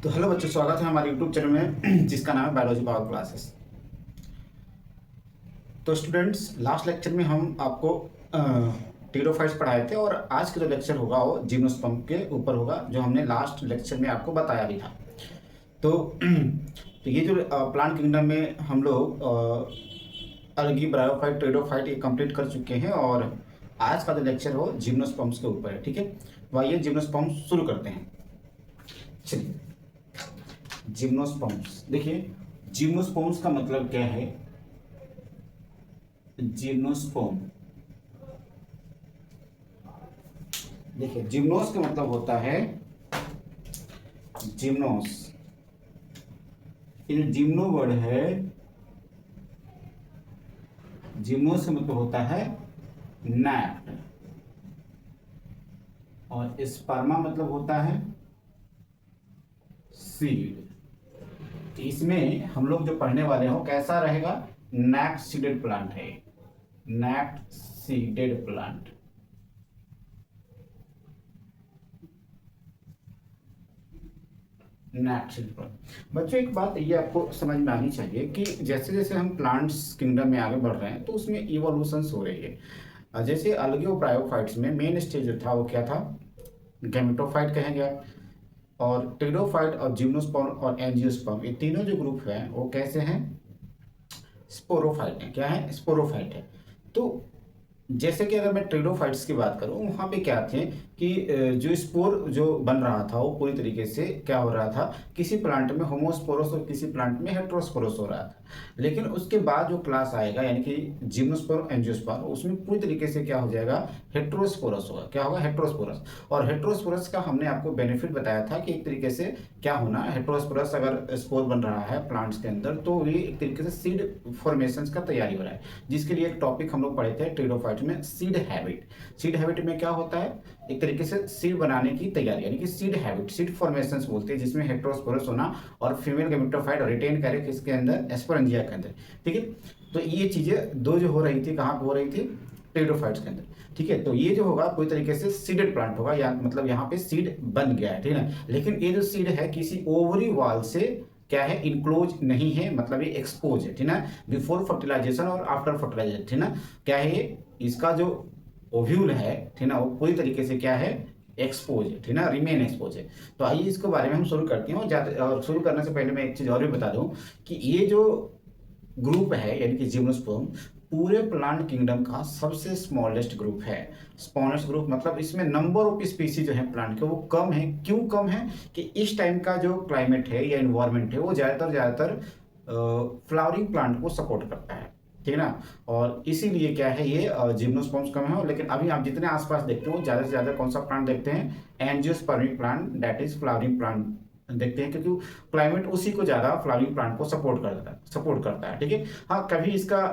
तो हेलो बच्चों, स्वागत है हमारे यूट्यूब चैनल में जिसका नाम है बायोलॉजी पावर क्लासेस। तो स्टूडेंट्स, लास्ट लेक्चर में हम आपको टीरोफाइट्स पढ़ाए थे और आज का जो लेक्चर होगा वो जिम्नोस्पर्म के ऊपर होगा, जो हमने लास्ट लेक्चर में आपको बताया भी था। तो तो ये जो प्लांट किंगडम में हम लोग अलगी, ब्रायोफाइट, टेरिडोफाइट ये कंप्लीट कर चुके हैं और आज का जो लेक्चर हो जिम्नोस्पर्म्स के ऊपर है। ठीक है, तो आइए जिम्नोस्पर्म्स शुरू करते हैं। चलिए, जिम्नोस्पर्म्स देखिए, जिम्नोस्पर्म्स का मतलब क्या है। जिम्नोस्पर्म देखिए, जिम्नोस का मतलब होता है जिम्नोस। ये जिम्नो वर्ड है, जिम्नोस का मतलब होता है नैप्ड, और स्पर्मा मतलब होता है सीड। तो इसमें हम लोग जो पढ़ने वाले हो कैसा रहेगा, नैप्ड सीडेड प्लांट है, नैप्ड सीडेड प्लांट। नेचुरल बच्चों, एक बात ये आपको समझ में आनी चाहिए कि जैसे जैसे हम प्लांट्स किंगडम में आगे बढ़ रहे हैं तो उसमें इवोल्यूशंस हो रही है। जैसे अलगे और ब्रायोफाइट्स में मेन स्टेज जो था वो क्या था, गैमेटोफाइट कहेंगे आप। और टेरिडोफाइट और जिम्नोस्पर्म और एंजियोस्पर्म, ये तीनों जो ग्रुप हैं वो कैसे हैं, स्पोरोफाइट है। क्या है, स्पोरोफाइट है। तो जैसे कि अगर मैं टेरिडोफाइट्स की बात करूं, वहां पे क्या थे कि जो स्पोर जो बन रहा था वो पूरी तरीके से क्या हो रहा था, किसी प्लांट में होमोस्पोरस और किसी प्लांट में हेट्रोस्पोरस हो रहा था। लेकिन उसके बाद जो क्लास आएगा यानी कि जिम्नोस्पर्म एंजियोस्पर्म, उसमें पूरी तरीके से क्या हो जाएगा, हेट्रोस्पोरस होगा। क्या होगा, हेट्रोस्पोरस। और हेट्रोस्पोरस का हमने आपको बेनिफिट बताया था कि एक तरीके से क्या होना, हेट्रोस्पोरस अगर स्पोर बन रहा है प्लांट्स के अंदर तो ये एक तरीके से सीड फॉर्मेशन का तैयारी हो रहा है, जिसके लिए एक टॉपिक हम लोग पढ़े थे टेरिडोफाइट में, सीड हैबिट। सीड हैबिट में क्या होता है, एक तरीके से सीड बनाने की तैयारी, यानी कि सीड हैबिट, सीड फॉर्मेशंस बोलते हैं, जिसमें हेट्रोस्पोरस होना और फीमेल गैमेटोफाइट रिटेन करे किसके अंदर, एस्पेरेंजिया के अंदर। ठीक है, तो ये चीजें दो जो हो रही थी, कहाँ पे हो रही थी, टेरिडोफाइट्स के अंदर। ठीक है, तो ये जो होगा पूरी तरीके से सीडेड प्लांट होगा, या मतलब यहाँ पे सीड बन गया है। ठीक है, लेकिन ये जो सीड है किसी ओवरी वॉल से क्या है, इनक्लोज नहीं है, मतलब ये एक्सपोज है। ठीक है, बिफोर फर्टिलाइजेशन और आफ्टर फर्टिलाइजेशन। ठीक है, क्या है ये, इसका जो ओव्यूल है, ठीक है, वो पूरी तरीके से क्या है, एक्सपोज है। ठीक है, रिमेन एक्सपोज है। तो आइए इसके बारे में हम शुरू करते हैं। और शुरू करने से पहले मैं एक चीज और भी बता दूं कि ये जो ग्रुप है यानी कि जिम्नोस्पर्म, पूरे प्लांट किंगडम का सबसे स्मॉलेस्ट ग्रुप है। स्मॉलेस्ट ग्रुप मतलब इसमें नंबर ऑफ स्पीसीज जो है प्लांट के वो कम है। क्यों कम है, कि इस टाइम का जो क्लाइमेट है या इन्वायरमेंट है वो ज्यादातर फ्लावरिंग प्लांट को सपोर्ट करता है। ठीक है ना, और इसीलिए क्या है, ये जिम्नोस्पर्म्स कम है। लेकिन अभी आप जितने आसपास देखते हो ज्यादा से ज्यादा कौन सा प्लांट देखते हैं, angiospermic plant, that is flowering plant देखते हैं, क्योंकि क्लाइमेट उसी को ज्यादा फ्लावरिंग प्लांट को सपोर्ट करता है। ठीक है, हाँ कभी इसका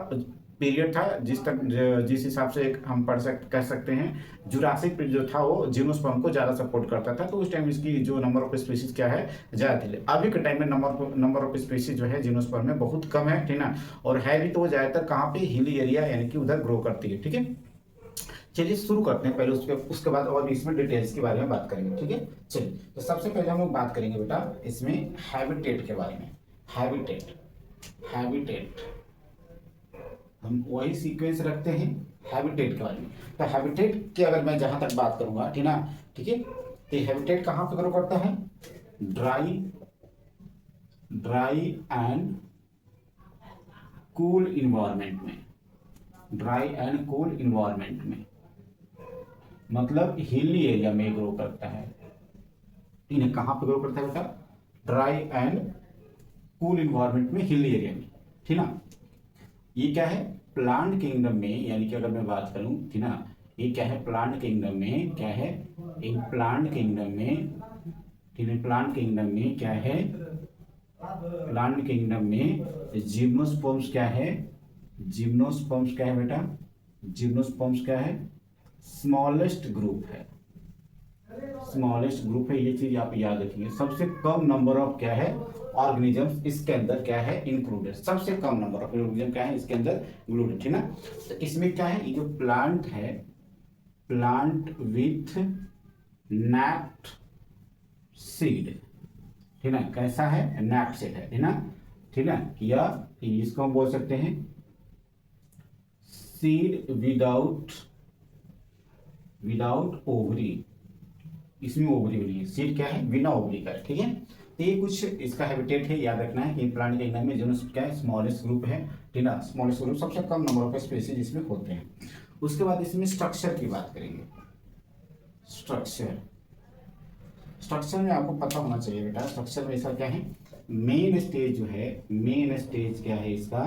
पीरियड था जिस हिसाब से हम कह सकते हैं, जुरासिक पीरियड जो था वो जिम्नोस्पर्म को ज्यादा सपोर्ट करता था, तो उस टाइम इसकी जो नंबर ऑफ स्पीसीज क्या है, ज्यादा थी। अभी के टाइम में नंबर ऑफ स्पीसीज जो है जिम्नोस्पर्म में बहुत कम है। ठीक है ना, और है भी तो वो ज्यादातर कहाँ पे, हिली एरिया यानी कि उधर ग्रो करती है। ठीक है, चलिए शुरू करते हैं। पहले उसके बाद और भी इसमें डिटेल्स के बारे में बात करेंगे। ठीक है, चलिए तो सबसे पहले हम लोग बात करेंगे बेटा इसमें हैबिटेट के बारे में। हैबिटेट, हैबिटेट हम वही सीक्वेंस रखते हैं हैबिटेट के बारे में। तो हैबिटेट की अगर मैं जहां तक बात करूंगा, ठीक ना, ठीक है, तो हैबिटेट कहां पे ग्रो करता है, dry dry and cool environment में, ड्राई एंड कूल इन्वायरमेंट में, मतलब हिली एरिया में ग्रो करता है। इन्हें कहां पे ग्रो करता है बेटा, ड्राई एंड कूल इन्वायरमेंट में, हिली एरिया में। ठीक ना, ये क्या है, प्लांट किंगडम में, यानी कि अगर मैं बात करूं, ठीक ना, ये क्या है, प्लांट किंगडम में क्या है, इन प्लांट किंगडम में, ठीक है, प्लांट किंगडम में क्या है, प्लांट किंगडम में जिम्नोस्पर्म्स क्या है, जिम्नोस्पर्म्स क्या है बेटा, जिम्नोस्पर्म्स क्या है, स्मॉलेस्ट ग्रुप है, स्मॉलेस्ट ग्रुप है। ये चीज आप याद रखिए, सबसे कम नंबर ऑफ क्या है, ऑर्गेनिजम्स इसके अंदर क्या है, इंक्लूडेड, सबसे कम नंबर ऑफ ऑर्गेनिज्म क्या है इसके अंदर इंक्लूडेड। ठीक ना, तो इसमें क्या है, ये जो प्लांट है, प्लांट विथ नैप्ड सीड, ठीक है, कैसा है, नैप्ड सेल है, ठीक ना, ठीक है, या इसको हम बोल सकते हैं सीड विदाउट ओवरी, इसमें ओवरी नहीं है, सीड क्या है, बिना ओवरी का है, ठीक है। तो ये कुछ इसका हैबिटेट है, याद रखना है कि प्लांट के में जीनस क्या है, स्मॉलेस्ट ग्रुप है, ठीक है, स्मॉलेस्ट ग्रुप, सबसे कम नंबर ऑफ स्पीसीज इसमें होते हैं। उसके बाद इसमें स्ट्रक्चर की बात करेंगे। स्ट्रक्चर, स्ट्रक्चर में आपको पता होना चाहिए बेटा, स्ट्रक्चर में इसका क्या है, मेन स्टेज जो है, मेन स्टेज क्या है इसका,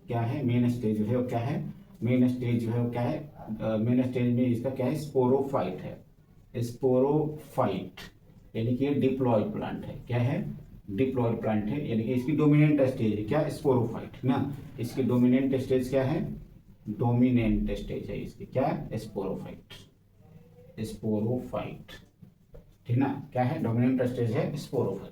क्या है, मेन स्टेज जो है वो क्या है, मेन स्टेज जो है वो क्या है, मेन स्टेज में इसका क्या है, स्पोरोफाइट है, स्पोरोफाइट, यानी कि डिप्लॉयड प्लांट है, क्या है, डिप्लॉयड प्लांट है, यानी कि इसकी डोमिनेंट स्टेज है क्या, स्पोरोफाइट ना, इसकी डोमिनेंट स्टेज क्या है, डोमिनेंट स्टेज है इसकी क्या, स्पोरोफाइट, स्पोरोफाइट, ठीक ना, क्या है, डोमिनेंट स्टेज है स्पोरोफाइट।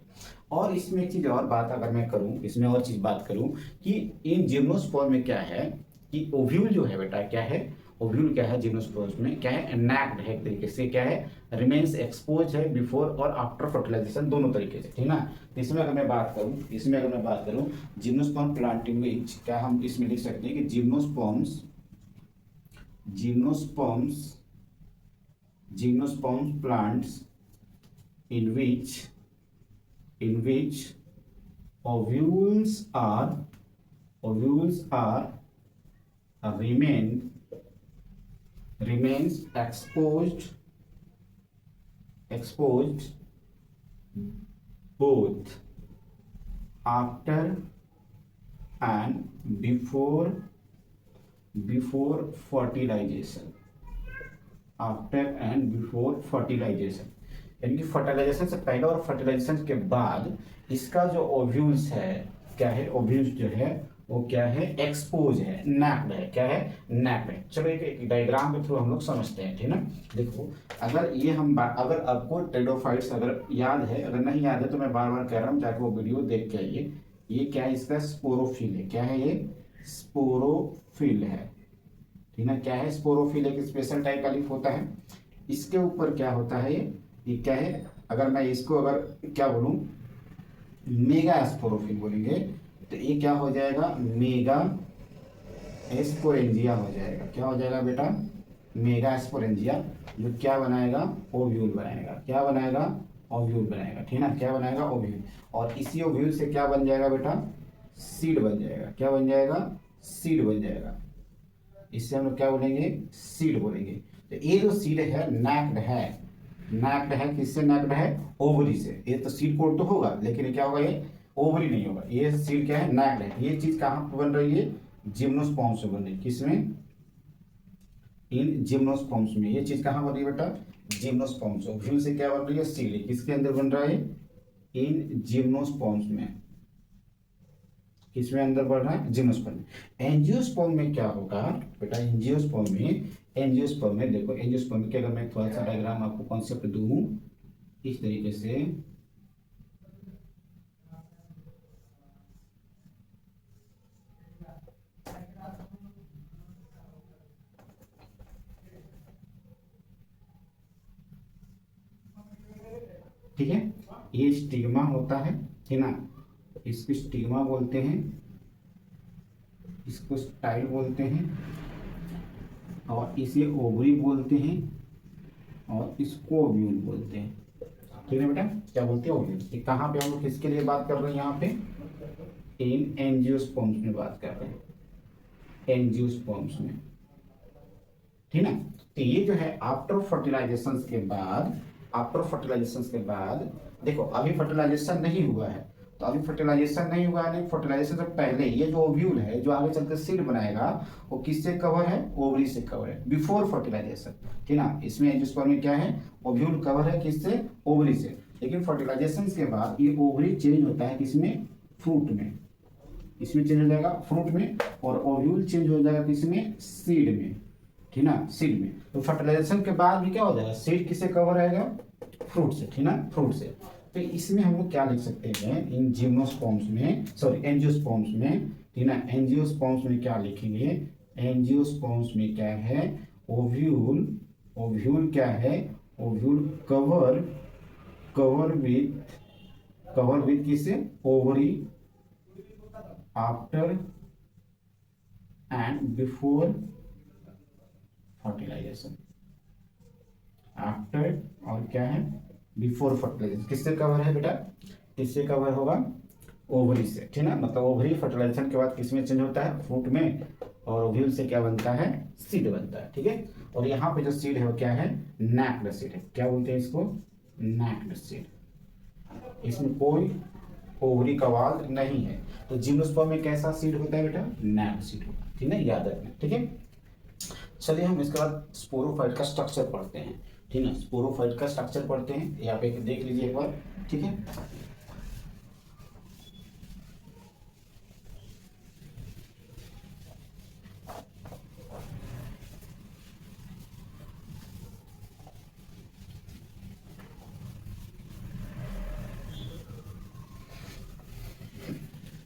और इसमें एक चीज और बात अगर मैं करूं, इसमें और चीज बात करूं कि इन जिम्नोस्पर्म में क्या है कि ओव्यूल जो है बेटा क्या है, ओव्यूल क्या है जिम्नोस्पर्म में क्या है, नैक्ड है, एक तरीके से क्या है, रिमेन्स एक्सपोज है बिफोर और आफ्टर फर्टिलाइजेशन, दोनों तरीके से, ठीक ना। तो इसमें अगर मैं बात करूं, इसमें अगर मैं बात करूं जिम्नोस्पर्म प्लांट इन विच, क्या हम इसमें लिख सकते हैं कि gymnosperms, gymnosperms, gymnosperm plants in which ovules are remains exposed both after and before fertilization, after and before fertilisation, यानी कि फर्टिलाइजेशन से पहले और फर्टिलाइजेशन के बाद इसका जो ओव्यूल्स है क्या है, ओव्यूल्स जो है वो क्या है, एक्सपोज है, नैप्ड है, क्या है, नैप्ड है। चलो एक डायग्राम के थ्रू हम लोग समझते हैं, ठीक ना। देखो अगर ये हम अगर आपको टेरिडोफाइट्स अगर याद है, अगर नहीं याद है तो मैं बार बार कह रहा हूँ, जाके वो वीडियो देख के आइए। ये क्या है, इसका स्पोरोफिल है, क्या है ये, स्पोरोफिल है, ठीक ना, क्या है, स्पोरोफिल एक स्पेशल टाइप का लीफ होता है। इसके ऊपर क्या होता है, ये क्या है, अगर मैं इसको अगर क्या बोलूं, मेगा स्पोरोफिल बोलेंगे तो ये क्या हो जाएगा, मेगा स्पोरेंजिया हो जाएगा, क्या हो जाएगा बेटा, मेगा स्पोरेंजिया, जो क्या बनाएगा, ओव्यूल बनाएगा, क्या बनाएगा, ओव्यूल बनाएगा, ठीक ना, क्या बनाएगा, ओव्यूल। और इसी ओव्यूल से क्या बन जाएगा बेटा, सीड बन जाएगा, क्या बन जाएगा, सीड बन जाएगा। इससे हम लोग क्या बोलेंगे, सीड बोलेंगे। तो ये जो सीड है नैक्ड है, नैक्ड है, किससे नैक्ड है, ओवरी से। ये तो सीड कोट तो होगा, लेकिन ये क्या होगा, ये ओवरी नहीं होगा, ये सीड क्या है, नैक्ड है। ये चीज कहाँ पर बन रही है, जिम्नोस्पर्म्स में बन रही है, किसमें, इन जिम्नोस्पर्म्स में। ये चीज कहाँ बन रही है बेटा, जिम्नोस्पर्म्स। ओव्यूल से क्या बन रही है, सीड, किसके अंदर बन रहा है, इन जिम्नोस्पर्म्स में, किसमें अंदर बढ़ रहा है, जिम्नोस्पर्म में। एंजियोस्पर्म में क्या होगा बेटा, एंजियोस्पर्म में, एंजियोस्पर्म में देखो, एंजियोस्पर्म के अगर मैं थोड़ा सा डायग्राम आपको कॉन्सेप्ट दूं इस तरीके से, ठीक है, ये स्टिग्मा होता है, ठीक ना, इसको स्टिग्मा बोलते हैं, इसको स्टाइल बोलते हैं, और इसे ओवरी बोलते हैं, और इसको ओव्यूल बोलते हैं, ठीक है बेटा, क्या बोलते हैं, ओव्यूल। कहाँ पे हम लोग किसके लिए बात कर रहे हैं, यहाँ पे इन एंजियोस्पर्म्स में बात कर रहे हैं, एंजियोस्पर्म्स में, ठीक ना। तो ये जो है आफ्टर फर्टिलाइजेशन के बाद, आफ्टर फर्टिलाइजेशन के बाद देखो अभी फर्टिलाइजेशन नहीं हुआ है, तो अभी फर्टिलाइजेशन नहीं हुआ है, फर्टिलाइजेशन से पहले ये जो ओव्यूल है जो आगे चलकर सीड बनाएगा वो किससे कवर है, ओवरी से कवर है, बिफोर फर्टिलाइजेशन, ठीक ना। इसमें एंजियोस्पर्म में क्या है, ओव्यूल कवर है किससे, ओवरी से। लेकिन फर्टिलाइजेशन के बाद ये ओवरी चेंज होता है किसमें, फ्रूट में, इसमें चेंज हो जाएगा फ्रूट में, और ओव्यूल चेंज हो जाएगा किसमें, सीड में, ठीक ना, सीड में। तो फर्टिलाइजेशन के बाद भी क्या हो जाएगा, सीड किससे कवर रहेगा, फ्रूट से, ठीक ना, फ्रूट से। तो इसमें हम लोग क्या लिख सकते हैं, इन जिम्नोस्पर्म्स में, सॉरी एंजियोस्पर्म्स में, ठीक ना, एंजियोस्पर्म्स में क्या लिखेंगे, एंजियोस्पर्म्स में क्या है, ओव्यूल, ओव्यूल क्या है, ovule cover, cover with cover with किससे, ovary after and before fertilization, after और क्या है, बिफोर फर्टिलाइजेशन। किससे कवर है बेटा, किससे कवर होगा, ओवरी से, ठीक है। मतलब ओवरी फर्टिलाइजेशन के बाद किसमें चेंज होता है, फ्रूट में, और ओव्यूल से क्या बनता है, सीड बनता है, ठीक है। और यहाँ पे जो सीड है वो क्या है, नैक्ड सीड है। क्या बोलते हैं इसको, नैक्ड सीड। इसमें कोई ओवरी का वाल नहीं है। तो जिम्नोस्पर्म में कैसा सीड होता है बेटा, नैक्ड सीड होता है, ठीक है, याद रखना, ठीक है। चलिए हम इसके बाद स्पोरोफाइट का स्ट्रक्चर पढ़ते हैं, ठीक है। स्पोरोफाइट का स्ट्रक्चर पढ़ते हैं, यहाँ पे देख लीजिए एक बार, ठीक है।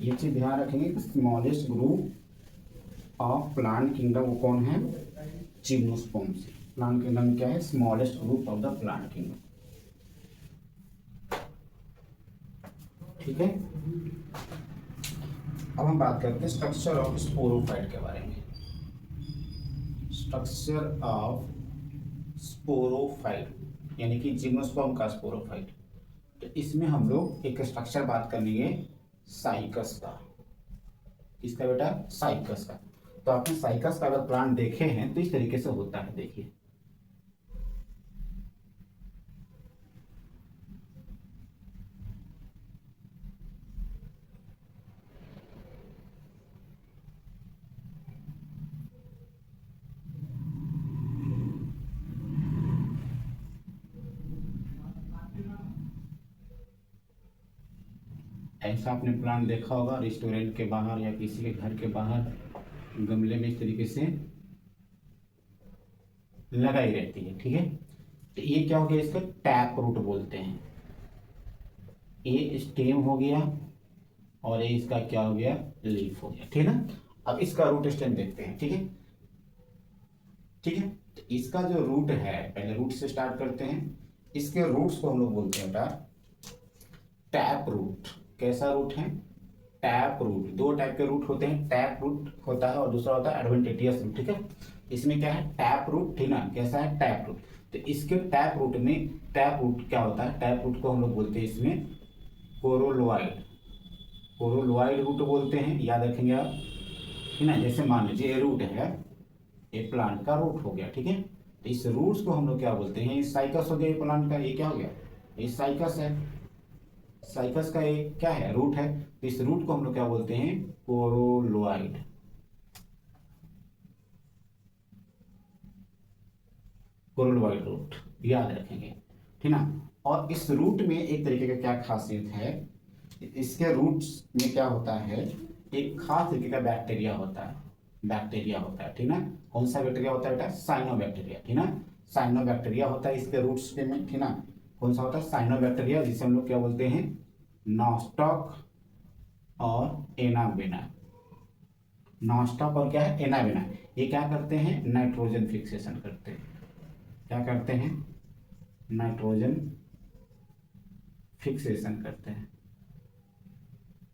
ये चीज ध्यान रखेंगे, smallest group of plant kingdom वो कौन है, जिम्नोस्पर्म से। प्लांट किंगडम क्या है, smallest group of the plant kingdom, ठीक है। अब हम बात करते हैं स्ट्रक्चर ऑफ स्पोरोफाइट के बारे में। स्ट्रक्चर ऑफ स्पोरोफाइट यानी कि जिम्नोस्पर्म का स्पोरोफाइट। तो इसमें हम लोग एक स्ट्रक्चर बात करेंगे साइकस का। किसका बेटा, साइकस का। तो आपने साइकस का अगर प्लांट देखे हैं तो इस तरीके से होता है, देखिए। ऐसा आपने प्लांट देखा होगा रेस्टोरेंट के बाहर या किसी के घर के बाहर, गमले में इस तरीके से लगाई रहती है, ठीक है। तो ये क्या हो गया, इसका टैप रूट बोलते हैं। ये स्टेम हो गया और ये इसका क्या हो गया, लीफ हो गया, ठीक है ना। अब इसका रूट स्टेम देखते हैं, ठीक है, ठीक है। तो इसका जो रूट है, पहले रूट से स्टार्ट करते हैं। इसके रूट्स को हम लोग बोलते हैं बेटा टैप रूट। कैसा रूट है, टैप रूट। दो टाइप के रूट होते हैं, टैप रूट होता है और दूसरा होता है एडवेंटिशियस रूट, ठीक है। इसमें क्या है, टैप रूट, ठीक ना, कैसा है, टैप रूट। तो इसके टैप रूट में, टैप रूट क्या होता है, टैप रूट को हम लोग बोलते हैं इसमें कोरोलोइड, कोरोलोइड रूट बोलते हैं, याद रखेंगे आप, ठीक ना। जैसे मान लीजिए ये रूट है, ये प्लांट का रूट हो गया, ठीक है। तो इस रूट्स को हम लोग क्या बोलते हैं, ये साइकस हो गया, ये प्लांट का, ये क्या हो गया, ये साइकस है। साइकस का एक क्या है, रूट है। तो इस रूट को हम लोग क्या बोलते हैं, कोरोलोइड, कोरोलोइड रूट, याद रखेंगे, ठीक ना। और इस रूट में एक तरीके का क्या खासियत है, इसके रूट्स में क्या होता है, एक खास तरीके का बैक्टीरिया होता है, बैक्टीरिया होता है, ठीक ना। कौन सा बैक्टीरिया होता है बेटा, साइनोबैक्टीरिया, ठीक ना। साइनोबैक्टीरिया होता है इसके रूट्स पे में, ठीक ना। कौन सा होता है, साइनोबैक्टीरिया, जिसे हम लोग क्या बोलते हैं, नॉस्टॉक और एनाबेना। नॉस्टॉक और क्या है, एनाबेना। ये क्या करते हैं, नाइट्रोजन फिक्सेशन करते हैं। क्या करते हैं, नाइट्रोजन फिक्सेशन करते हैं,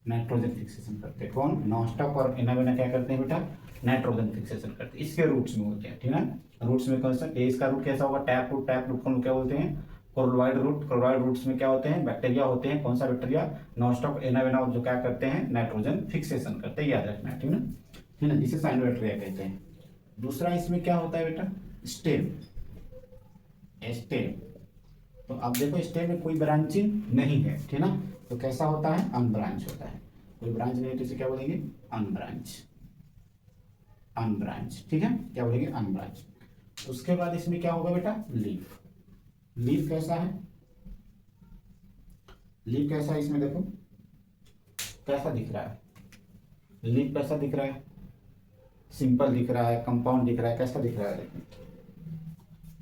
नाइट्रोजन फिक्सेशन करते हैं। कौन, नॉस्टॉक और एनाबेना क्या करते हैं बेटा, नाइट्रोजन फिक्सेशन करते हैं, इसके रूट्स में होते हैं, ठीक है। रूट्स में कौन सा, इसका रूट कैसा होगा, टैप रूट। टैप रूट को हम क्या बोलते हैं, कोरोलोइड रूट। कोरोलोइड रूट्स में क्या होते हैं, बैक्टीरिया होते हैं। कौन सा बैक्टीरिया, नॉस्टॉक एनाबेना, जो क्या करते हैं, नाइट्रोजन फिक्सेशन करते हैं, याद रखना है, ठीक है ना, ठीक है, जिसे साइनोबैक्टीरिया कहते हैं। दूसरा इसमें क्या होता है बेटा, स्टेम, स्टेम। तो अब देखो स्टेम में कोई ब्रांचिंग नहीं है, ठीक ना। तो कैसा होता है, अनब्रांच होता है। कोई ब्रांच नहीं है तो इसे क्या बोलेंगे, अनब्रांच, अनब्रांच, ठीक है, क्या बोलेंगे, अनब्रांच। उसके बाद इसमें क्या होगा बेटा, लीफ। लीफ कैसा है, लीफ कैसा है, इसमें देखो कैसा दिख रहा है, लीफ कैसा दिख रहा है, सिंपल दिख रहा है, कंपाउंड दिख रहा है, कैसा दिख रहा है,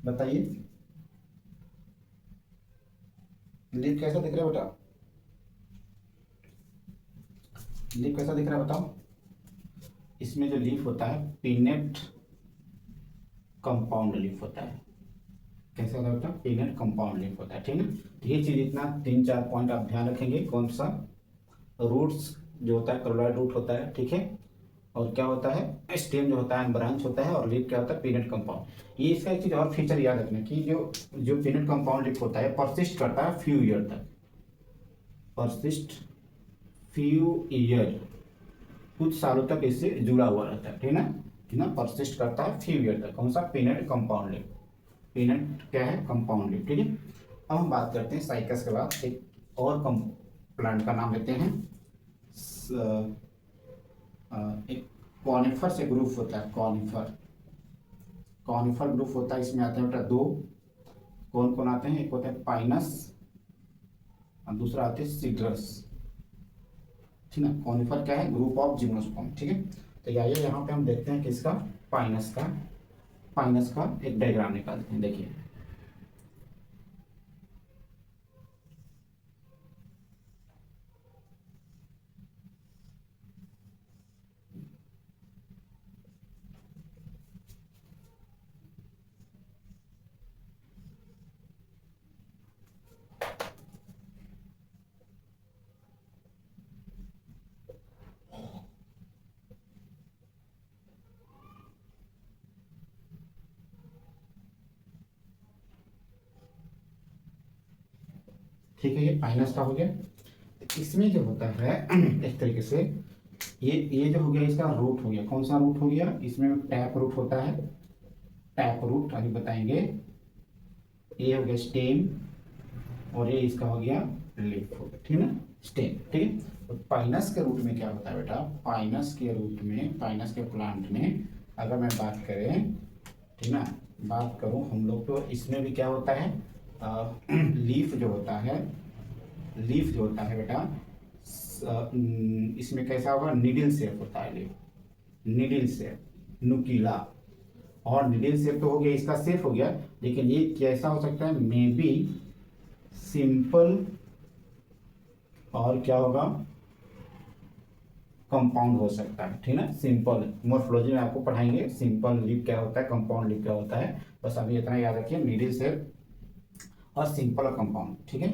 बताइए, लीफ कैसा दिख रहा है बेटा, लीफ कैसा दिख रहा है बताओ। इसमें जो लीफ होता है, पिनेट कंपाउंड लीफ होता है। कैसे होता है बेटा, पीनट कंपाउंड लीफ होता है, ठीक है। तो ये चीज इतना 3-4 पॉइंट आप ध्यान रखेंगे। कौन सा, रूट्स जो होता है कलोराइड रूट होता है, ठीक है, और क्या होता है स्टेम जो होता है ब्रांच होता है, और लीफ क्या होता है पीनट कंपाउंड। ये इसका एक चीज और फीचर याद रखना कि जो जो पीनट कंपाउंड लीफ होता है परसिस्ट करता है फ्यू ईयर तक, परसिस्ट फ्यू ईयर, कुछ सालों तक इससे जुड़ा हुआ रहता है, ठीक है ना, परसिस्ट करता है फ्यू ईयर तक। कौन सा, पीनट कंपाउंड लीफ, पीनट क्या है, कंपाउंड लीफ, ठीक है। अब हम बात करते हैं साइकस के बाद एक और प्लांट का नाम लेते हैं। एक कॉनिफर से ग्रुप होता है, कॉनिफर, कॉनिफर ग्रुप होता है। इसमें आते हैं बेटा दो, कौन कौन आते हैं, एक होता है पाइनस और दूसरा आते हैं सीड्रस, ठीक है। कॉनिफर क्या है, ग्रुप ऑफ जिम्नोस्पर्म, ठीक है। तो आइए यहाँ पे हम देखते हैं किसका, पाइनस का, पाइनस का एक डायग्राम निकालते हैं, देखिए। ठीक है, ये माइनस का हो गया। इसमें जो होता है इस तरीके से, ये जो हो गया इसका रूट हो गया। कौन सा रूट हो गया, इसमें टैप रूट होता है, टैप रूट अभी बताएंगे। ये हो गया स्टेम और ये इसका हो गया लीफ हो गया, ठीक है ना, स्टेम, ठीक है। तो पाइनस के रूट में क्या होता है बेटा, पाइनस के रूट में, पाइनस के प्लांट में अगर मैं बात करें, ठीक ना, बात करूं हम लोग, तो इसमें भी क्या होता है, लीफ जो होता है, लीफ जो होता है बेटा, इसमें कैसा होगा, निडिल शेप होता है लीफ, निडिल शेप, नुकीला। और निडिल शेप तो हो गया, इसका शेप हो गया, लेकिन ये कैसा हो सकता है, मे बी सिंपल, और क्या होगा, कंपाउंड हो सकता है, ठीक ना। सिंपल मोर्फोलॉजी में आपको पढ़ाएंगे सिंपल लीफ क्या होता है, कंपाउंड लीफ क्या होता है, बस अभी इतना याद रखिए, निडिल शेप और सिंपल और कंपाउंड, ठीक है।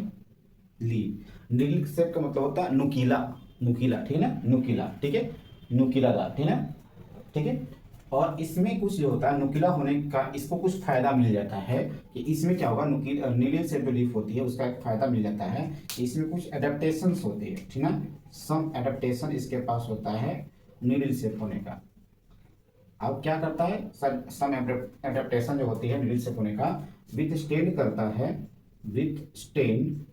लीफ, निडिल शेप का मतलब होता है नुकीला, नुकीला, ठीक है ना, नुकीला, ठीक है, नुकीलादार, ठीक है ना, ठीक है। और इसमें कुछ जो होता है नुकीला होने का, इसको कुछ फायदा मिल जाता है कि इसमें क्या होगा, निडिल शेप जो लीफ होती है उसका एक फायदा मिल जाता है कि इसमें कुछ एडेप्टेशन होती है, ठीक ना, सम एडेप्टेशन इसके पास होता है निडिल शेप होने का। अब क्या करता है, सम एडेप्टेशन जो होती है निडिल शेप होने का, विथ स्टेन करता है, विथ स्टेन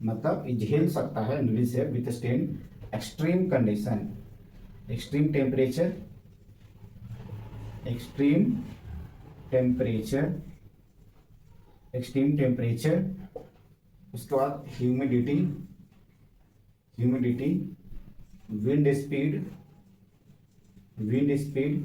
मतलब झेल सकता है needle shape withstand extreme condition, extreme temperature, extreme temperature, extreme temperature, उसके बाद humidity, humidity, wind speed, wind speed,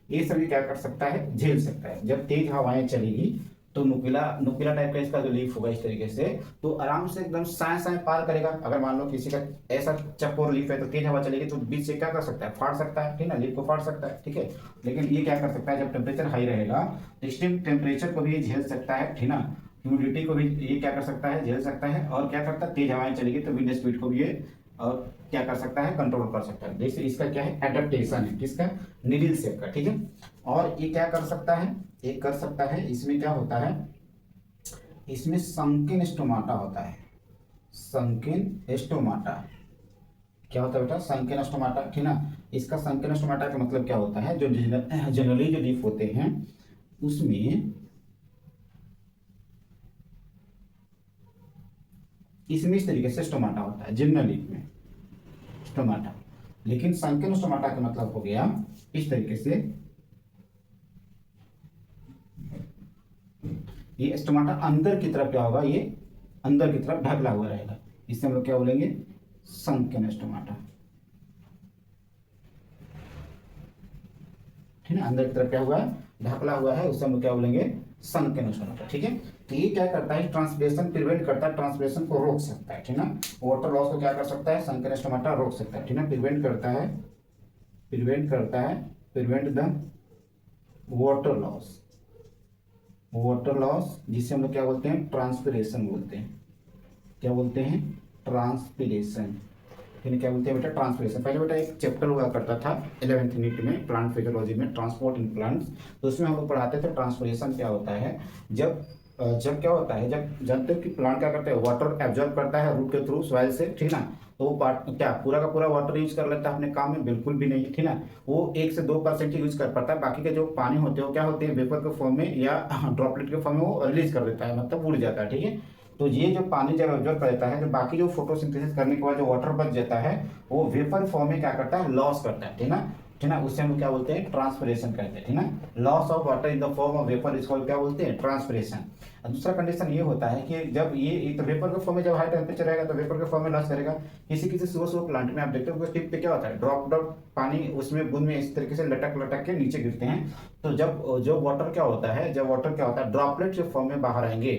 ये सभी क्या कर सकता है, झेल सकता है। जब तेज हवाएं चलेगी तो नुकीला, नुकीला टाइप का इसका जो लीफ होगा इस तरीके से, तो आराम से एकदम साए साए पार करेगा। अगर मान लो किसी का ऐसा चकोर लीफ है तो तेज हवा चलेगी तो बीच से क्या कर सकता है, फाड़ सकता है, ठीक है ना, लीफ को फाड़ सकता है, ठीक है। लेकिन ये क्या कर सकता है, जब टेम्परेचर हाई रहेगा तो एक्सट्रीम टेम्परेचर को भी झेल सकता है, ठीक ना, ह्यूमिडिटी को भी ये क्या कर सकता है, झेल सकता है। और क्या करता है, तेज हवाएं चलेगी तो विंड स्पीड को भी ये और क्या कर सकता है, कंट्रोल कर सकता है। जैसे इसका क्या है, एडेप्टेशन है, किसका, निडिल शेप का, ठीक है। और ये क्या कर सकता है, ये कर सकता है, इसमें क्या होता है, इसमें संकीर्ण स्टोमाटा होता है, संकीर्ण स्टोमाटा, क्या होता है बेटा, संकीर्ण स्टोमाटा, ठीक ना। इसका संकीर्ण स्टोमाटा का मतलब क्या होता है, जो जनरली जो लीफ होते हैं उसमें, इसमें इस तरीके से स्टोमाटा होता है जिम्नल लीफ में, स्टोमाटा। लेकिन संकीर्ण स्टोमाटा का मतलब हो गया इस तरीके से, ये स्टोमाटा अंदर की तरफ क्या होगा, ये अंदर की तरफ ढकला हुआ रहेगा, इससे हम लोग क्या बोलेंगे, संकीर्ण स्टोमाटा, ठीक है। अंदर की तरफ क्या हुआ है, ढकला हुआ है, उससे हम लोग क्या बोलेंगे, संकीर्ण स्टोमाटा, ठीक है। तो ये क्या करता है, ट्रांसपिरेशन प्रिवेंट करता है, ट्रांसपिरेशन को रोक सकता है, ठीक ना, वाटर लॉस को क्या कर सकता है, संकीर्ण स्टोमाटा रोक सकता है, ठीक ना, प्रिवेंट करता है, प्रिवेंट करता है, prevent the water loss, water loss, जिसे हम लोग क्या बोलते हैं, ट्रांसपिरेशन बोलते हैं। क्या बोलते हैं, ट्रांसपिरेशन। फिर क्या बोलते हैं बेटा, ट्रांसपिरेशन। पहले बेटा एक चैप्टर हुआ करता था 11th यूनिट में, प्लांट फिजियोलॉजी में, ट्रांसपोर्ट इन प्लांट्स। तो उसमें हम लोग पढ़ाते थे ट्रांसपिरेशन क्या होता है। जब क्या होता है, जब जब तक कि प्लांट क्या करता है, वाटर एब्जॉर्ब करता है रूट के थ्रू, सॉइल से, ठीक ना। तो वो पार्ट क्या पूरा का पूरा वाटर यूज कर लेता है अपने काम में, बिल्कुल भी नहीं, ठीक ना। वो 1 से 2% ही यूज कर पाता है, बाकी के जो पानी होते हैं वो क्या होते हैं, वेपर के फॉर्म में या ड्रॉपलेट के फॉर्म में वो रिलीज कर देता है, मतलब उड़ जाता है, ठीक है। तो ये जो पानी जब एब्जॉर्ब कर देता है, जो बाकी जो फोटोसिंथेसिस करने के बाद जो वाटर बच जाता है, वो वेपर फॉर्म में क्या करता है, लॉस करता है, ठीक ना। ठीक ना, उससे हम क्या बोलते हैं, ट्रांसपिरेशन कहते हैं, ठीक ना। Loss of water in the form of vapour इसको क्या बोलते हैं, ट्रांसपिरेशन। दूसरा कंडीशन ये होता है कि जब ये तो वेपर के फॉर्म में जब हाई टेम्परेचर रहेगा तो वेपर के फॉर्म में लॉस करेगा। किसी किसी सुबह सुबह प्लांट में आप देखते हो टिप पे क्या होता है, ड्रॉप ड्रॉप पानी उसमें बूंद में इस तरीके से लटक लटक के नीचे गिरते हैं। तो जब वाटर क्या होता है, जब वाटर क्या होता है, ड्रॉपलेट के फॉर्म में बाहर आएंगे,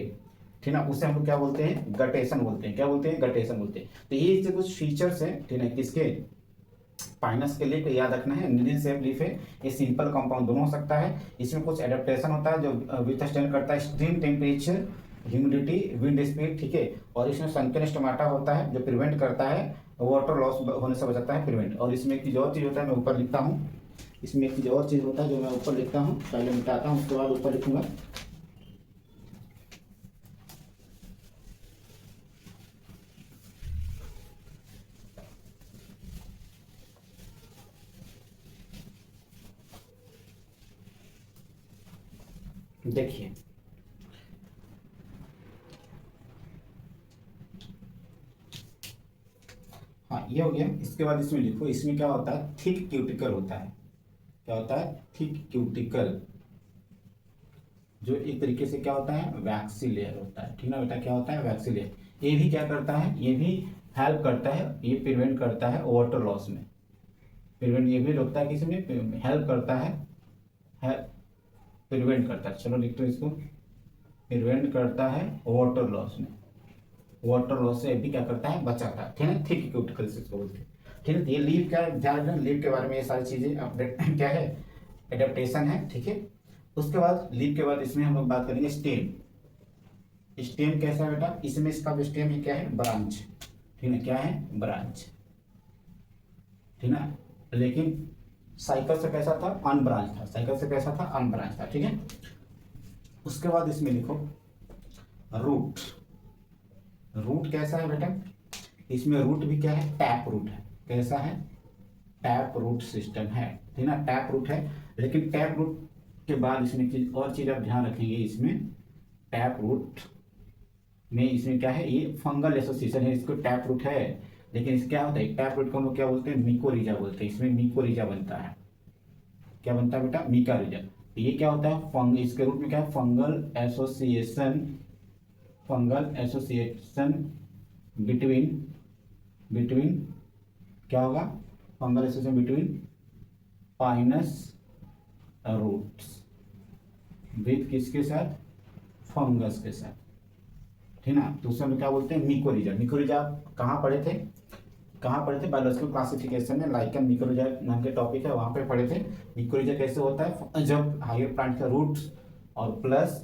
ठीक ना, उससे हम लोग क्या बोलते हैं, गटेशन बोलते हैं। क्या बोलते हैं, गटेशन बोलते हैं। तो ये इससे कुछ फीचर्स हैं, ठीक है, किसके, पाइनस के लिए याद रखना है। नीडल शेप लीफ है, ये सिंपल कंपाउंड दोनों हो सकता है। इसमें कुछ एडेप्टेशन होता है जो विथस्टैंड करता है extreme temperature, humidity, wind speed, ठीक है। और इसमें सनकेन स्टोमाटा होता है जो प्रिवेंट करता है वाटर लॉस होने से बचाता है, प्रिवेंट। और इसमें एक चीज़ और चीज़ होता है, मैं ऊपर लिखता हूँ। इसमें एक चीज़ और चीज़ होता है जो मैं ऊपर लिखता हूँ, पहले मिटाता हूँ उसके बाद ऊपर लिखूंगा। देखिए, हाँ ये हो गया। इसके बाद इसमें लिखो, इसमें क्या होता है, थिक क्यूटिकल होता है। क्या होता है, थिक क्यूटिकल, जो एक तरीके से क्या होता है, वैक्सी लेयर होता है, ठीक ना बेटा। क्या होता है, वैक्सी लेयर। ये भी क्या करता है, ये भी हेल्प करता है, ये प्रिवेंट करता है वाटर लॉस में, प्रिवेंट, ये भी रोकता है, किसी में हेल्प करता है प्रिवेंट करता है। चलो लिख दो इसको, प्रिवेंट करता है वाटर लॉस में, वाटर लॉस से भी क्या करता है, बचाता है, ठीक है। थिक क्यूटिकल से इसको बोलते हैं, ठीक है। ये लीव का ध्यान रखना, लीव के बारे में ये सारी चीजें अपडेट क्या है, एडेप्टेशन है, ठीक है। उसके बाद लीव के बाद इसमें हम लोग बात करेंगे स्टेम। स्टेम कैसा है बेटा, इसमें इसका स्टेम ही क्या है, ब्रांच, ठीक है। क्या है, ब्रांच, ठीक ना। लेकिन साइकिल से कैसा था, अनब्रांच था, साइकिल से कैसा था, अनब्रांच था, ठीक है। उसके बाद इसमें लिखो रूट। रूट कैसा है बेटा, इसमें रूट भी क्या है, टैप रूट है। कैसा है, टैप रूट सिस्टम है, ठीक ना, टैप रूट है। लेकिन टैप रूट के बाद इसमें चीज और चीज आप ध्यान रखेंगे, इसमें टैप रूट में इसमें क्या है, ये फंगल एसोसिएशन है, इसको टैप रूट है। लेकिन इस क्या होता है, टैप रूट को हम लोग क्या बोलते हैं, मिकोरिजा बोलते हैं। इसमें मिकोरिजा बनता है। क्या बनता है बेटा, मिकोरिजा। तो ये क्या होता है, फंग, इसके रूट में क्या है, fungal association, fungal association between, between क्या होगा, fungal association between pinus roots with किसके साथ, फंगस के साथ, ठीक ना। तो उसमें हम क्या बोलते हैं, मिकोरिजा। मिकोरिजा आप कहाँ पढ़े थे, कहाँ पढ़े थे, बायोलॉजिकल क्लासिफिकेशन में लाइकन मिकोरिजा नाम के टॉपिक है, वहाँ पे पढ़े थे। मिकोरिजा कैसे होता है, जब हायर प्लांट का रूट्स और प्लस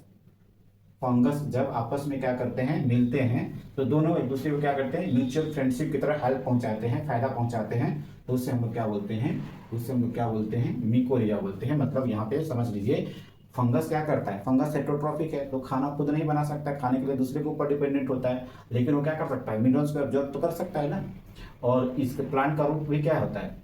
फंगस जब आपस में क्या करते हैं, मिलते हैं, तो दोनों एक दूसरे को क्या करते हैं, म्यूचुअल फ्रेंडशिप की तरह हेल्प पहुंचाते हैं, फायदा पहुंचाते हैं। तो उससे हम लोग क्या बोलते हैं, उससे हम लोग क्या बोलते हैं, मिकोरिया बोलते हैं। मतलब यहाँ पे समझ लीजिए, फंगस क्या करता है, फंगस हेटेरोट्रॉफिक है, तो खाना खुद नहीं बना सकता, खाने के लिए दूसरे के ऊपर डिपेंडेंट होता है। लेकिन वो क्या कर सकता है, मिनरल्स को एब्जॉर्ब तो कर सकता है ना। और इस प्लांट का रूट भी क्या होता है,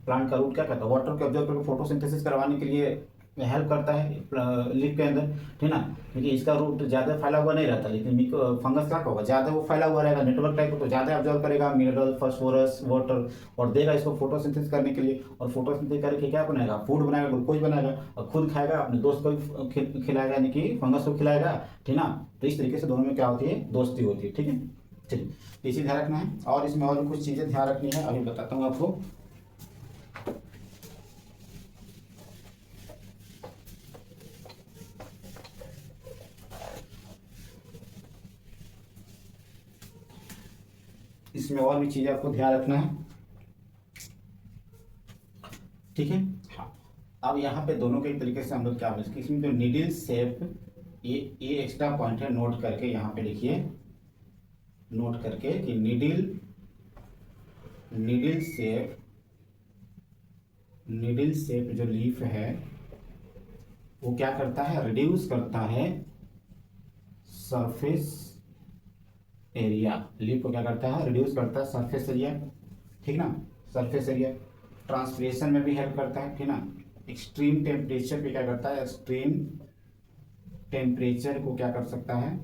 प्लांट का रूट क्या करता है, वाटर को एब्जॉर्ब करके फोटोसिंथेसिस करवाने के लिए हेल्प करता है लीफ के अंदर, ठीक ना। क्योंकि इसका रूट ज़्यादा फैला हुआ नहीं रहता, लेकिन फंगस क्या होगा, ज़्यादा वो फैला हुआ रहेगा, नेटवर्क टाइप को, तो ज़्यादा एब्जॉर्ब करेगा मिनरल, फास्फोरस, वाटर, और देगा इसको फोटोसिंथेसिस करने के लिए। और फोटोसिंथेसिस करके क्या बनाएगा, फूड बनाएगा, ग्लूकोज बनाएगा, और खुद खाएगा, अपने दोस्त को भी खिलाएगा, यानी कि फंगस को खिलाएगा, ठीक ना। तो इस तरीके से दोनों में क्या होती है, दोस्ती होती है, ठीक है। चलिए, इसी ध्यान रखना है। और इसमें और भी कुछ चीज़ें ध्यान रखनी है, अभी बताता हूँ आपको। इसमें और भी चीजें आपको ध्यान रखना है, ठीक है। हाँ, अब यहाँ पे दोनों के तरीके से हम लोग क्या बोलते हैं, इसमें जो नीडल शेप ये एक्स्ट्रा पॉइंट है, नोट करके यहाँ पे लिखिए, नोट करके कि नीडल शेप जो लीफ है वो क्या करता है, रिड्यूस करता है सरफेस एरिया। लीफ को क्या करता है, रिड्यूस करता है सरफेस एरिया, ठीक ना, सरफेस एरिया। ट्रांसपिरेशन में भी हेल्प करता है, ठीक ना। एक्सट्रीम टेम्परेचर पे क्या करता है, एक्सट्रीम टेम्परेचर को क्या कर सकता है,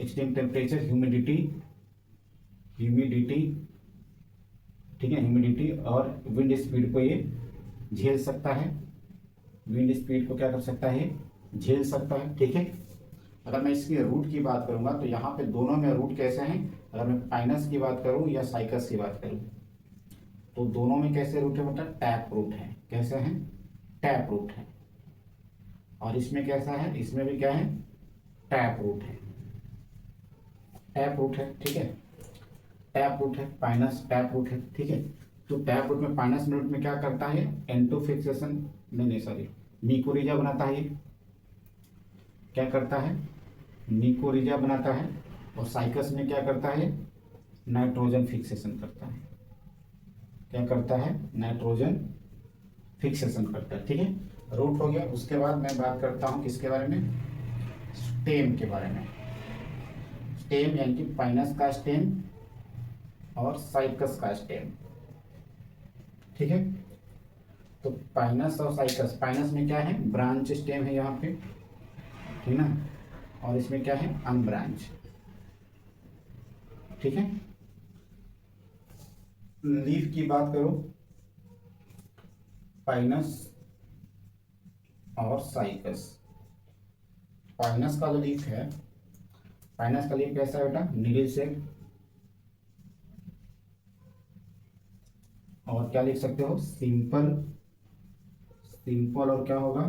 एक्सट्रीम टेम्परेचर, ह्यूमिडिटी, ठीक है, ह्यूमिडिटी और विंड स्पीड को ये झेल सकता है, विंड स्पीड को क्या कर सकता है, झेल सकता है, ठीक है। अगर मैं इसकी रूट की बात करूंगा तो यहाँ पे दोनों में रूट कैसे हैं, अगर मैं पाइनस की बात करूं या साइकस की बात करूं तो दोनों में कैसे रूट है, मतलब टैप रूट है। कैसे हैं, टैप रूट है। और इसमें कैसा है, इसमें भी क्या है, टैप रूट है, टैप रूट है, ठीक है, टैप रूट है, पाइनस टैप रूट है, ठीक है। तो टैप रूट में, पाइनस रूट में क्या करता है, एंटो फिक्सेशन, नहीं सॉरी, मिकोरिजा बनाता है, ये क्या करता है, मिकोरिजा बनाता है। और साइकस में क्या करता है, नाइट्रोजन फिक्सेशन करता है, क्या करता है, नाइट्रोजन फिक्सेशन करता है, ठीक है। रूट हो गया। उसके बाद मैं बात करता हूँ किसके बारे में, स्टेम के बारे में। स्टेम यानी कि पाइनस का स्टेम और साइकस का स्टेम, ठीक है। तो पाइनस और साइकस, पाइनस में क्या है, ब्रांच स्टेम है यहाँ पे, ठीक ना, और इसमें क्या है, अनब्रांच, ठीक है। लीफ की बात करो, पाइनस और साइकस। पाइनस का जो लीफ है, पाइनस का लीफ कैसा है बेटा, नीडल शेप, और क्या लिख सकते हो, सिंपल, सिंपल और क्या होगा,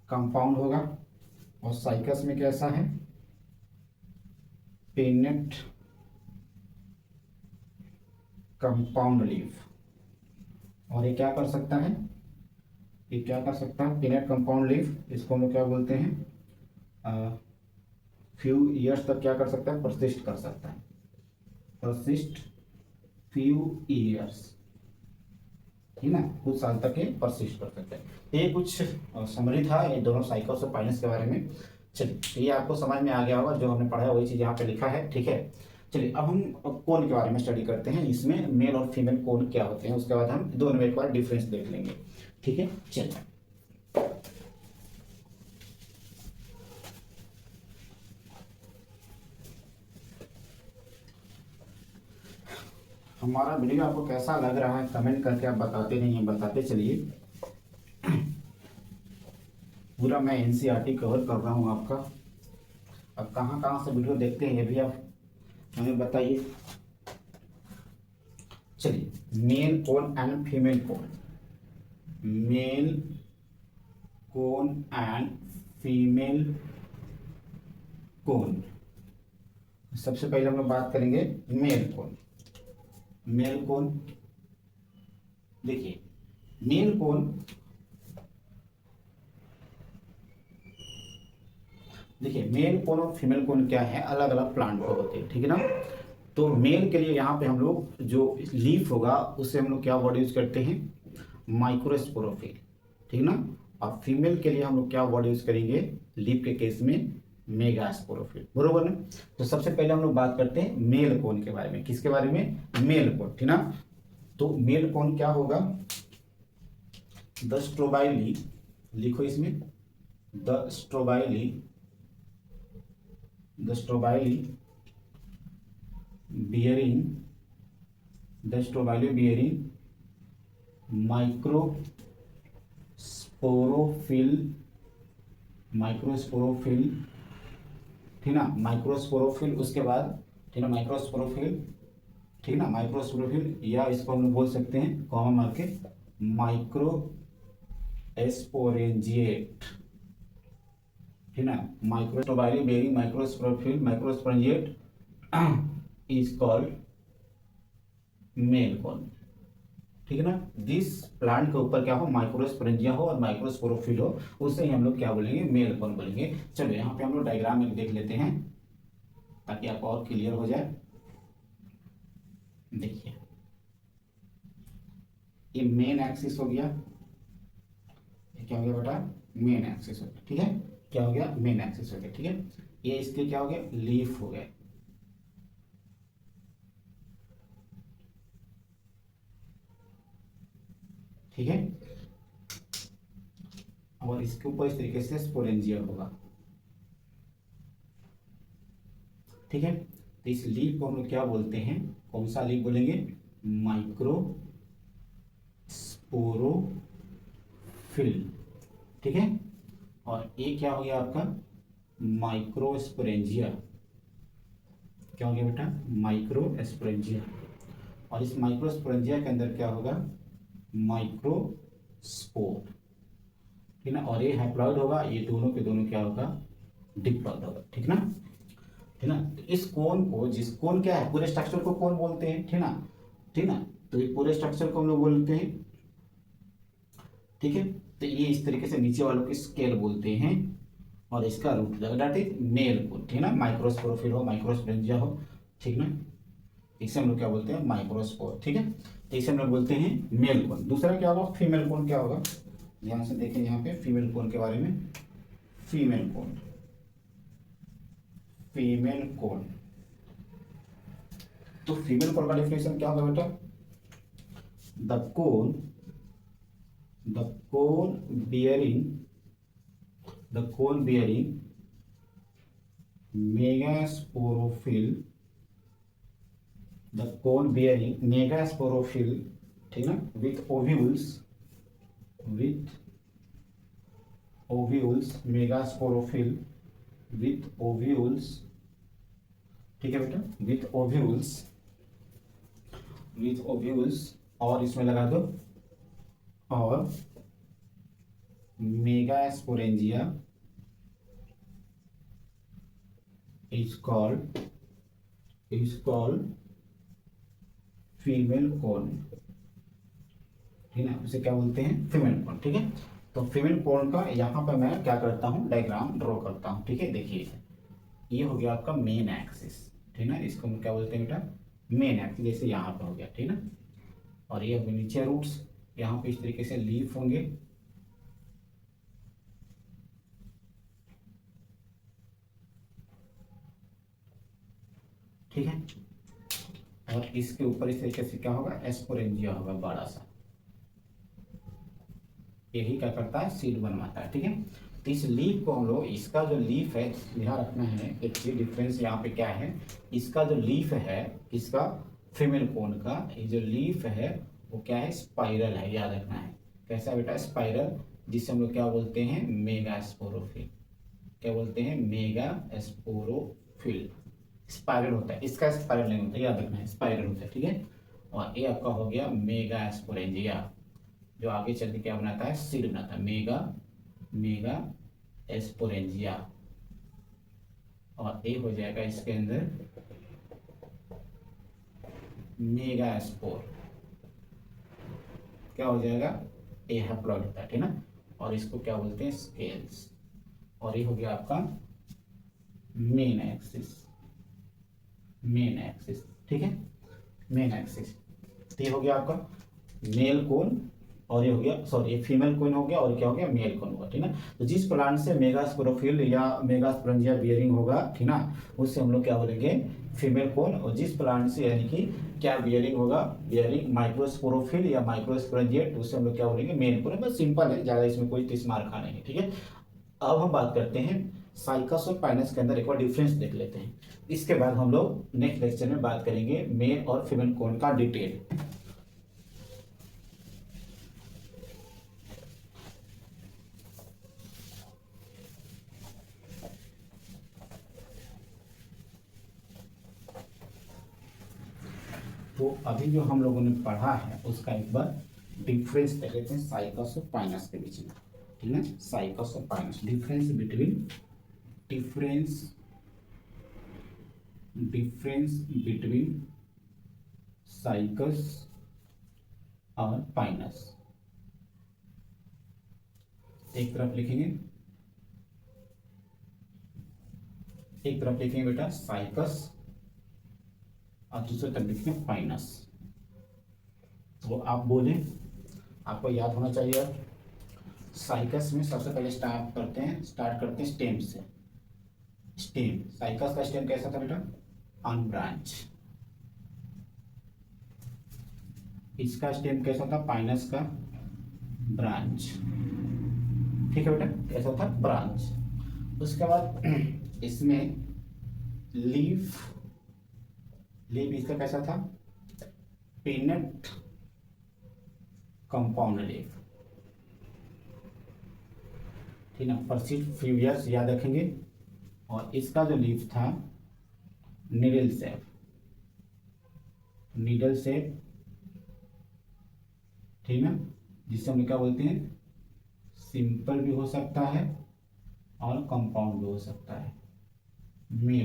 कंपाउंड होगा। और साइकस में कैसा है, पेनेट कंपाउंड लीफ। और ये क्या कर सकता है, ये क्या कर सकता है, पेनेट कंपाउंड लीफ, इसको हम लोग क्या बोलते हैं, फ्यू ईयर्स तक क्या कर सकता है, परसिस्ट कर सकता है, परसिस्ट फ्यू ईयर्स, ठीक ना, कुछ साल तक ये परसिस्ट कर सकते हैं। ये कुछ समरी था ये दोनों साइकस और पाइनस के बारे में। चलिए, ये आपको समझ में आ गया होगा, जो हमने पढ़ा है वही चीज़ यहाँ पे लिखा है, ठीक है। चलिए, अब हम कोन के बारे में स्टडी करते हैं। इसमें मेल और फीमेल कोन क्या होते हैं, उसके बाद हम दोनों में एक बार डिफरेंस देख लेंगे, ठीक है। चलिए, हमारा वीडियो आपको कैसा लग रहा है कमेंट करके आप बताते नहीं हैं, बताते चलिए। पूरा मैं एनसीईआरटी कवर कर रहा हूँ आपका। अब कहाँ कहाँ से वीडियो देखते हैं ये भी आप हमें बताइए। चलिए, male cone and female cone, male cone and female cone. सबसे पहले हम लोग बात करेंगे मेल कोन। मेल कोन, देखिए मेल कोन, देखिए मेल कोन और फीमेल कोन क्या है, अलग अलग प्लांट पर होते हैं, ठीक है ना। तो मेल के लिए यहाँ पे हम लोग जो लीफ होगा उससे हम लोग क्या वर्ड यूज करते हैं, माइक्रोस्पोरोफिल, ठीक ना। और फीमेल के लिए हम लोग क्या वर्ड यूज करेंगे, लीफ के केस में मेगास्पोरोफिल, बरोबर ना। तो सबसे पहले हम लोग बात करते हैं मेल कोन के बारे में। किसके बारे में, मेल कोन, ठीक ना। तो मेल कोन क्या होगा, द स्ट्रोबाइली, लिखो इसमें the strobili, the strobili bearing, the strobili bearing microsporophyll, microsporophyll, ठीक ना, माइक्रोस्पोरोफिल। उसके बाद ठीक ना, माइक्रोस्पोरोफिल, ठीक ना, माइक्रोस्पोरोफिल, या इसको हम लोग बोल सकते हैं कॉमा मार के माइक्रो एस्पोरेंजिएट, ठीक ना। Microstrobili bearing microsporophyll, microsporangiate is called male cone, ठीक है ना। जिस प्लांट के ऊपर क्या हो, माइक्रोस्पोरेंजिया हो और माइक्रोस्पोरोफिल हो, उससे ही हम लोग क्या बोलेंगे, मेल कोन बोलेंगे। चलो यहाँ पे हम लोग डायग्राम में देख लेते हैं ताकि आपको और क्लियर हो जाए। देखिए ये मेन एक्सिस हो गया, ये क्या हो गया बेटा, मेन एक्सिस हो गया, ठीक है। क्या हो गया, मेन एक्सिस हो गया, ठीक है। ये इसके क्या हो गया, लीफ हो गया, ठीक है। और इसके ऊपर इस तरीके से स्पोरेंजिया होगा, ठीक है। तो इस लीफ को हम लोग क्या बोलते हैं, कौन सा लीफ बोलेंगे, माइक्रो स्पोरोफिल, ठीक है। और ये क्या हो गया आपका, माइक्रोस्पोरेंजिया, क्या हो गया बेटा, माइक्रोस्पोरेंजिया। और इस माइक्रोस्पोरेंजिया के अंदर क्या होगा, माइक्रोस्पोर, ठीक ना। और ये हैप्लॉइड होगा, ये दोनों के दोनों क्या होगा, डिप्लॉइड होगा, ठीक ना, ठीक ना। तो इस कोन को, जिस कोन क्या है, पूरे स्ट्रक्चर को कोन बोलते हैं, ठीक ना, ठीक ना। तो ये पूरे स्ट्रक्चर को हम लोग बोलते हैं, ठीक है। तो ये इस तरीके से नीचे वालों की स्केल बोलते हैं, और इसका root that is male cone, ठीक ना। माइक्रोस्पोरोफिल हो, माइक्रोस्पोरेंजिया हो, ठीक ना, इसे हम लोग क्या बोलते हैं, माइक्रोस्पोर, ठीक है। तो इसे हम लोग बोलते हैं मेल कोन। दूसरा क्या होगा, फीमेल कोन क्या होगा, ध्यान से देखें यहाँ पे फीमेल कोन के बारे में। फीमेल कोन, फीमेल कोन, तो फीमेल कोन का डेफिनेशन क्या होगा बेटा, the cone, the cone bearing, the cone bearing megasporophyll, the cone bearing megasporophyll, ठीक ना, with ovules, with ovules, megasporophyll with ovules, ठीक है बेटा, विथ ओव्यूल्स, विथ ओव्यूल्स, और इसमें लगा दो और megasporangia is called female cone, ठीक है, उसे क्या बोलते हैं, फीमेल कोन, ठीक है। तो फीमेल कोन का यहाँ पर मैं क्या करता हूँ, डायग्राम ड्रॉ करता हूँ, ठीक है। देखिए ये हो गया आपका मेन एक्सिस, ठीक ना, इसको हम क्या बोलते हैं बेटा, मेन एक्सिस, जैसे यहाँ पर हो गया, ठीक ना। और ये होंगे नीचे रूट्स, यहाँ पे इस तरीके से लीफ होंगे, ठीक है। और इसके ऊपर इस तरीके से क्या होगा, एस्पोरेंजिया होगा बड़ा सा, यही क्या करता है, सीड बनवाता है, ठीक है। तो इस लीफ को हम लोग, इसका जो लीफ है, ध्यान रखना है एक चीज, डिफरेंस यहाँ पे क्या है, इसका जो लीफ है, इसका फीमेल कोन का ये जो लीफ है वो क्या है, स्पाइरल है, याद रखना है। कैसा बेटा, स्पाइरल, जिसे हम लोग क्या बोलते हैं, मेगास्पोरोफिल, क्या बोलते हैं, मेगास्पोरोफिल, स्पाइरल होता है, इसका स्पाइरल नहीं होता, याद रखना है, स्पाइरल होता है, ठीक है। और ये आपका हो गया मेगास्पोरेंजिया, जो आगे चल के क्या बनाता है, सीड बनाता है, मेगा एस्पोरेंजिया। और ए हो जाएगा इसके अंदर मेगा स्पोर, क्या हो जाएगा, ए हैप्लॉइड होता है, ठीक ना। और इसको क्या बोलते हैं, स्केल्स। और ये हो गया आपका मेन एक्सिस, मेन एक्सिस, ठीक है, मेन एक्सिस। तो ये हो गया आपका मेल कोन, और ये हो गया, सॉरी, ये फीमेल कोन हो गया, और क्या हो गया, मेल कोन होगा, ठीक ना। तो जिस प्लांट से मेगास्पोरोफिल या मेगास्पोरेंजिया बियरिंग होगा, ठीक ना, उससे हम लोग क्या बोलेंगे, फीमेल कोन। और जिस प्लांट से यानी कि क्या बियरिंग होगा, बियरिंग माइक्रोस्पोरोफिल या माइक्रोस्पोरेंजिया, तो उससे हम लोग क्या बोलेंगे, मेल कोन। बस सिंपल है, ज़्यादा इसमें कोई तीस मार खा नहीं है, ठीक है। अब हम बात करते हैं साइकस और पाइनस के अंदर, एक बार डिफरेंस देख लेते हैं। इसके बाद हम लोग नेक्स्ट लेक्चर में बात करेंगे मेल और फीमेल कोन का डिटेल। तो अभी जो हम लोगों ने पढ़ा है उसका एक बार डिफरेंस देख लेते हैं साइकस और पाइनस के बीच में, ठीक है। साइकस और Pinus, difference between, difference difference between cycas और पाइनस। एक तरफ लिखेंगे, एक तरफ लिखेंगे बेटा साइकस और दूसरी तरफ लिखेंगे पाइनस। तो आप बोलें, आपको याद होना चाहिए। साइकस में सबसे पहले स्टार्ट करते हैं स्टेम से। स्टेम, साइकस का स्टेम कैसा था बेटा? On branch. इसका स्टेम कैसा था? पाइनस का ब्रांच। ठीक है बेटा, कैसा था? ब्रांच। उसके बाद इसमें लीफ, लीफ इसका कैसा था? पिनट कंपाउंड लीफ। ठीक ना, परसिस्ट फ्यू ईयर्स याद रखेंगे। और इसका जो लीफ था निडल शेप, निडल शेप। ठीक ना, जिससे हम क्या बोलते हैं? सिंपल भी हो सकता है और कंपाउंड भी हो सकता है। मे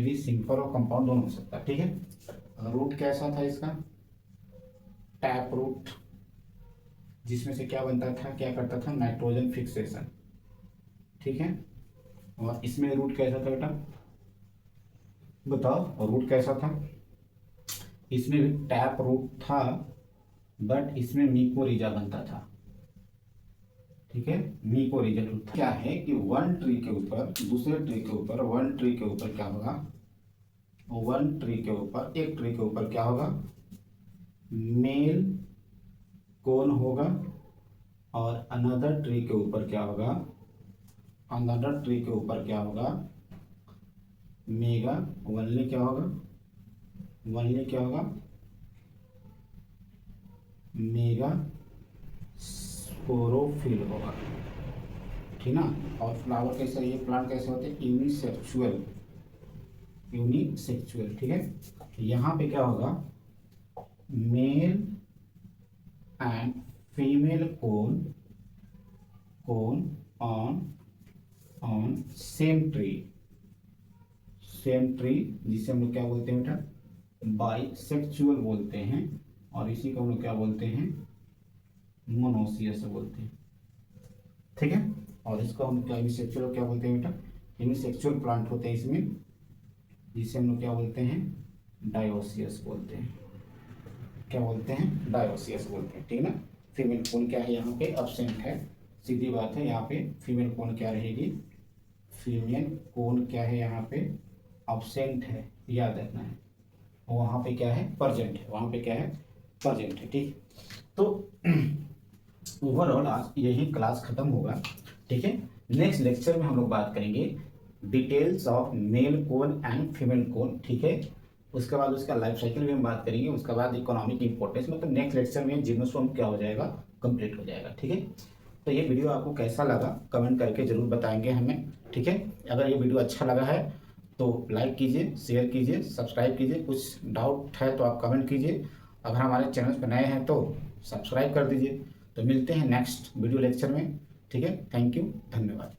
बी सिंपल और कंपाउंड दोनों हो सकता है। ठीक है। रूट कैसा था इसका? टैप रूट, जिसमें से क्या बनता था, क्या करता था? Nitrogen fixation. ठीक है। और इसमें रूट कैसा था बेटा? बताओ, रूट कैसा था? इसमें भी टैप रूट था, बट इसमें मिकोरिजा बनता था। ठीक है, मिकोरिजा रूट था। क्या है कि वन ट्री के ऊपर दूसरे ट्री के ऊपर, वन ट्री के ऊपर क्या होगा? वन ट्री के ऊपर, एक ट्री के ऊपर क्या होगा? मेल कोन होगा और अनदर ट्री के ऊपर क्या होगा? अनदर ट्री के ऊपर क्या होगा? मेगा वनली क्या होगा? वनली क्या होगा? मेगा स्पोरोफिल होगा। ठीक ना। और फ्लावर कैसे, ये प्लांट कैसे होते हैं? Unisexual, unisexual. ठीक है। यहाँ पे क्या होगा? Male and female cone, cone on same tree, same tree, जिसे हम लोग क्या बोलते हैं बेटा? बाइसेक्सुअल बोलते हैं। और इसी को हम लोग क्या बोलते हैं? मोनोसियस बोलते हैं। ठीक है। और इसको हम क्या यूनिसेक्सुअल क्या बोलते हैं बेटा? यूनिसेक्सुअल प्लांट होते हैं इसमें, जिसे हम लोग क्या बोलते हैं? डायोसियस बोलते हैं। क्या बोलते हैं? डायोसियस बोलते हैं। ठीक ना। फीमेल कोन क्या है यहाँ पे? एब्सेंट है। सीधी बात है, यहाँ पे फीमेल कोन क्या रहेगी? फीमेल कोन क्या है यहाँ पे? एब्सेंट है, याद रखना है। वहाँ पे क्या है? प्रेजेंट है। वहाँ पे क्या है? प्रेजेंट है। ठीक। तो ओवरऑल आज यही क्लास खत्म होगा। ठीक है। नेक्स्ट लेक्चर में हम लोग बात करेंगे details of male cone and female cone. ठीक है। उसके बाद उसका लाइफ साइकिल भी हम बात करेंगे। उसके बाद इकोनॉमिक इंपॉर्टेंस, मतलब नेक्स्ट लेक्चर में जिम्नोस्पर्म क्या हो जाएगा? कंप्लीट हो जाएगा। ठीक है। तो ये वीडियो आपको कैसा लगा कमेंट करके जरूर बताएंगे हमें। ठीक है। अगर ये वीडियो अच्छा लगा है तो लाइक कीजिए, शेयर कीजिए, सब्सक्राइब कीजिए। कुछ डाउट है तो आप कमेंट कीजिए। अगर हमारे चैनल पर नए हैं तो सब्सक्राइब कर दीजिए। तो मिलते हैं नेक्स्ट वीडियो लेक्चर में। ठीक है। थैंक यू, धन्यवाद।